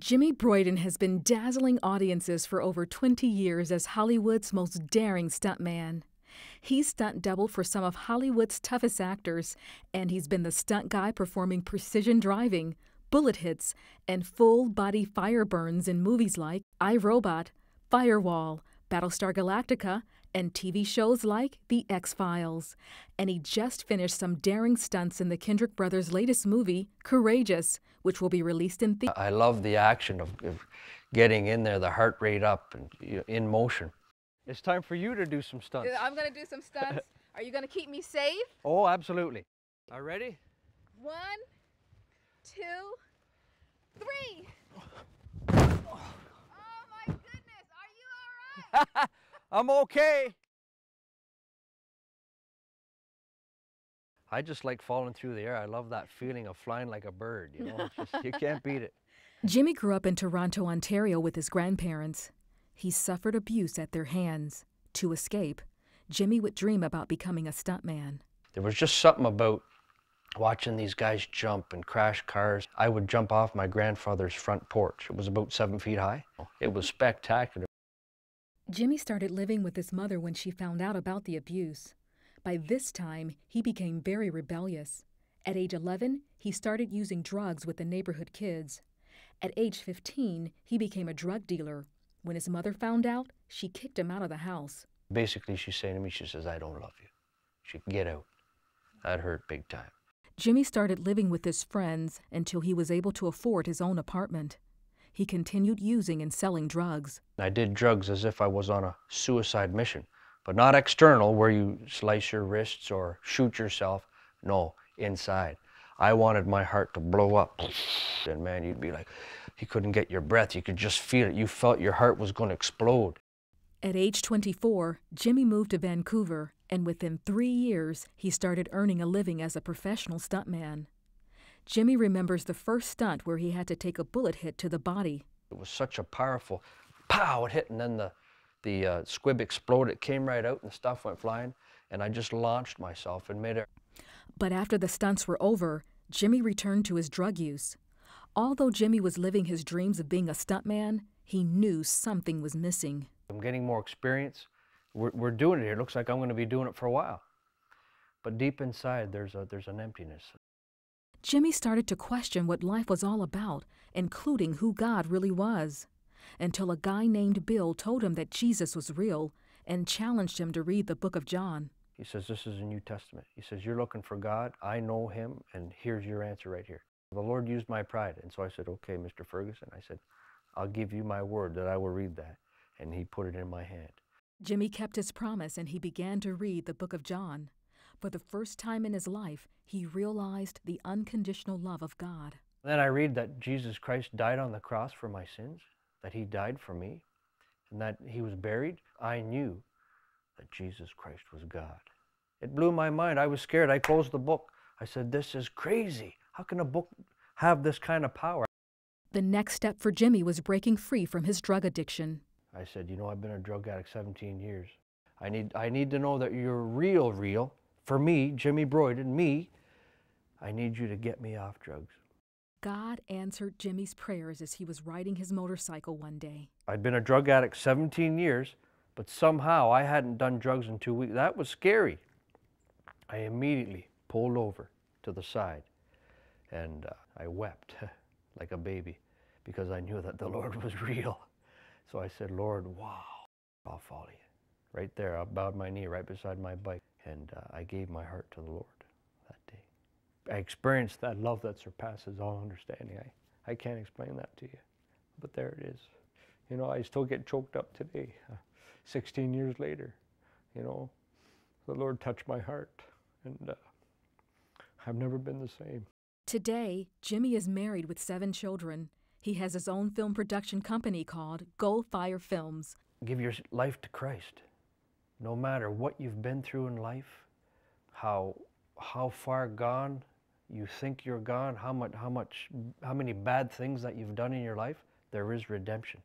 Jimmy Broyden has been dazzling audiences for over 20 years as Hollywood's most daring stuntman. He's stunt double for some of Hollywood's toughest actors, and he's been the stunt guy performing precision driving, bullet hits, and full-body fire burns in movies like I, Robot, Firewall, Battlestar Galactica, and TV shows like The X-Files. And he just finished some daring stunts in the Kendrick brothers' latest movie, Courageous, which will be released in theaters. I love the action of getting in there, the heart rate up and in motion. It's time for you to do some stunts. I'm going to do some stunts. Are you going to keep me safe? Oh, absolutely. Are you ready? 1, 2, 3. Oh my goodness, are you all right? I'm okay. I just like falling through the air. I love that feeling of flying like a bird, you know, it's just, you can't beat it. Jimmy grew up in Toronto, Ontario with his grandparents. He suffered abuse at their hands. To escape, Jimmy would dream about becoming a stuntman. There was just something about watching these guys jump and crash cars. I would jump off my grandfather's front porch. It was about 7 feet high. It was spectacular. Jimmy started living with his mother when she found out about the abuse. By this time, he became very rebellious. At age 11, he started using drugs with the neighborhood kids. At age 15, he became a drug dealer. When his mother found out, she kicked him out of the house. Basically, she's saying to me, she says, I don't love you. She can get out. That hurt big time. Jimmy started living with his friends until he was able to afford his own apartment. He continued using and selling drugs. I did drugs as if I was on a suicide mission, but not external where you slice your wrists or shoot yourself. No, inside. I wanted my heart to blow up. And man, you'd be like, you couldn't get your breath. You could just feel it. You felt your heart was going to explode. At age 24, Jimmy moved to Vancouver, and within 3 years, he started earning a living as a professional stuntman. Jimmy remembers the first stunt where he had to take a bullet hit to the body. It was such a powerful pow, it hit, and then the squib exploded. It came right out and the stuff went flying, and I just launched myself and made it. But after the stunts were over, Jimmy returned to his drug use. Although Jimmy was living his dreams of being a stuntman, he knew something was missing. I'm getting more experience. We're doing it here. It looks like I'm going to be doing it for a while. But deep inside, there's an emptiness. Jimmy started to question what life was all about, including who God really was, until a guy named Bill told him that Jesus was real and challenged him to read the book of John. He says, this is a New Testament. He says, you're looking for God. I know him, and here's your answer right here. The Lord used my pride, and so I said, okay, Mr. Ferguson. I said, I'll give you my word that I will read that. And he put it in my hand. Jimmy kept his promise, and he began to read the book of John. For the first time in his life, he realized the unconditional love of God. Then I read that Jesus Christ died on the cross for my sins, that he died for me, and that he was buried. I knew that Jesus Christ was God. It blew my mind. I was scared. I closed the book. I said, this is crazy. How can a book have this kind of power? The next step for Jimmy was breaking free from his drug addiction. I said, you know, I've been a drug addict 17 years. I need to know that you're real. For me, Jimmy Broyden, I need you to get me off drugs. God answered Jimmy's prayers as he was riding his motorcycle one day. I'd been a drug addict 17 years, but somehow I hadn't done drugs in 2 weeks. That was scary. I immediately pulled over to the side, and I wept like a baby because I knew that the Lord was real. So I said, Lord, wow, I'll follow you. Right there, I bowed my knee right beside my bike, and I gave my heart to the Lord that day. I experienced that love that surpasses all understanding. I can't explain that to you, but there it is. You know, I still get choked up today, 16 years later. You know, the Lord touched my heart, and I've never been the same. Today, Jimmy is married with 7 children. He has his own film production company called Gold Fire Films. Give your life to Christ. No matter what you've been through in life, how far gone you think you're gone, how many bad things that you've done in your life, there is redemption.